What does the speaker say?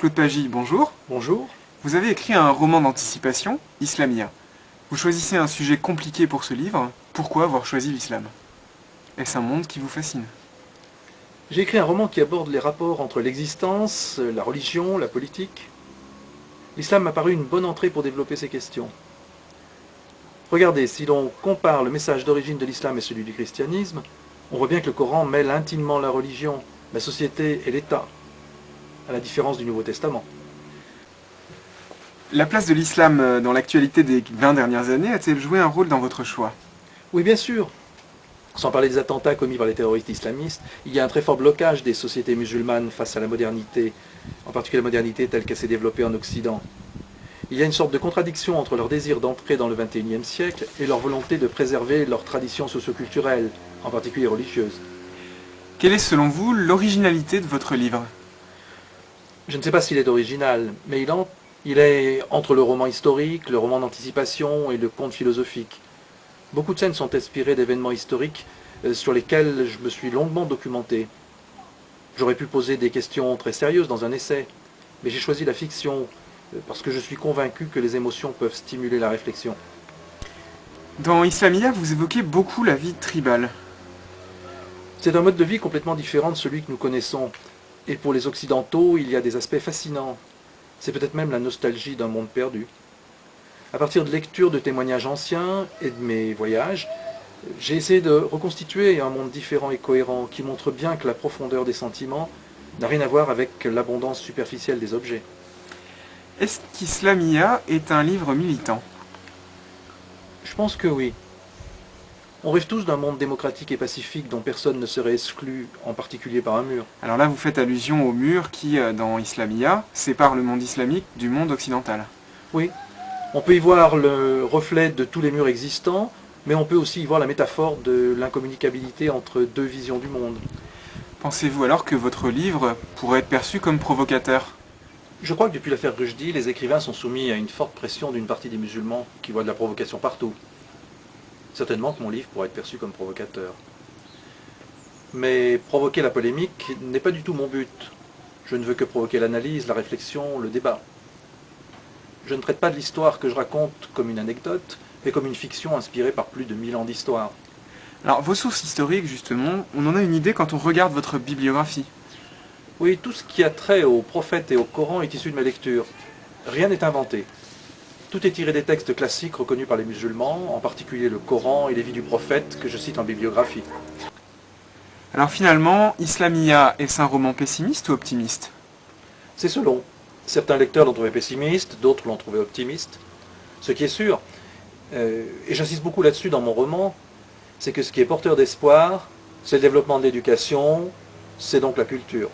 Claude Pagy, bonjour. Bonjour. Vous avez écrit un roman d'anticipation, Islamia. Vous choisissez un sujet compliqué pour ce livre. Pourquoi avoir choisi l'islam? Est-ce un monde qui vous fascine? J'ai écrit un roman qui aborde les rapports entre l'existence, la religion, la politique. L'islam m'a paru une bonne entrée pour développer ces questions. Regardez, si l'on compare le message d'origine de l'islam et celui du christianisme, on voit bien que le Coran mêle intimement la religion, la société et l'État, à la différence du Nouveau Testament. La place de l'islam dans l'actualité des 20 dernières années a-t-elle joué un rôle dans votre choix? Oui, bien sûr. Sans parler des attentats commis par les terroristes islamistes, il y a un très fort blocage des sociétés musulmanes face à la modernité, en particulier la modernité telle qu'elle s'est développée en Occident. Il y a une sorte de contradiction entre leur désir d'entrer dans le XXIe siècle et leur volonté de préserver leurs traditions socio-culturelles, en particulier religieuses. Quelle est selon vous l'originalité de votre livre? Je ne sais pas s'il est original, mais il est entre le roman historique, le roman d'anticipation et le conte philosophique. Beaucoup de scènes sont inspirées d'événements historiques sur lesquels je me suis longuement documenté. J'aurais pu poser des questions très sérieuses dans un essai, mais j'ai choisi la fiction parce que je suis convaincu que les émotions peuvent stimuler la réflexion. Dans Islamia, vous évoquez beaucoup la vie tribale. C'est un mode de vie complètement différent de celui que nous connaissons. Et pour les Occidentaux, il y a des aspects fascinants. C'est peut-être même la nostalgie d'un monde perdu. À partir de lectures de témoignages anciens et de mes voyages, j'ai essayé de reconstituer un monde différent et cohérent qui montre bien que la profondeur des sentiments n'a rien à voir avec l'abondance superficielle des objets. Est-ce qu'Islamia est un livre militant? Je pense que oui. On rêve tous d'un monde démocratique et pacifique dont personne ne serait exclu, en particulier par un mur. Alors là, vous faites allusion au mur qui, dans Islamia, sépare le monde islamique du monde occidental. Oui, on peut y voir le reflet de tous les murs existants, mais on peut aussi y voir la métaphore de l'incommunicabilité entre deux visions du monde. Pensez-vous alors que votre livre pourrait être perçu comme provocateur? Je crois que depuis l'affaire Rushdie, les écrivains sont soumis à une forte pression d'une partie des musulmans qui voient de la provocation partout. Certainement que mon livre pourrait être perçu comme provocateur. Mais provoquer la polémique n'est pas du tout mon but. Je ne veux que provoquer l'analyse, la réflexion, le débat. Je ne traite pas de l'histoire que je raconte comme une anecdote, mais comme une fiction inspirée par plus de 1000 ans d'histoire. Alors, vos sources historiques, justement, on en a une idée quand on regarde votre bibliographie. Oui, tout ce qui a trait aux prophètes et au Coran est issu de ma lecture. Rien n'est inventé. Tout est tiré des textes classiques reconnus par les musulmans, en particulier le Coran et les vies du prophète que je cite en bibliographie. Alors finalement, Islamia, est-ce un roman pessimiste ou optimiste? C'est selon. Certains lecteurs l'ont trouvé pessimiste, d'autres l'ont trouvé optimiste. Ce qui est sûr, et j'insiste beaucoup là-dessus dans mon roman, c'est que ce qui est porteur d'espoir, c'est le développement de l'éducation, c'est donc la culture.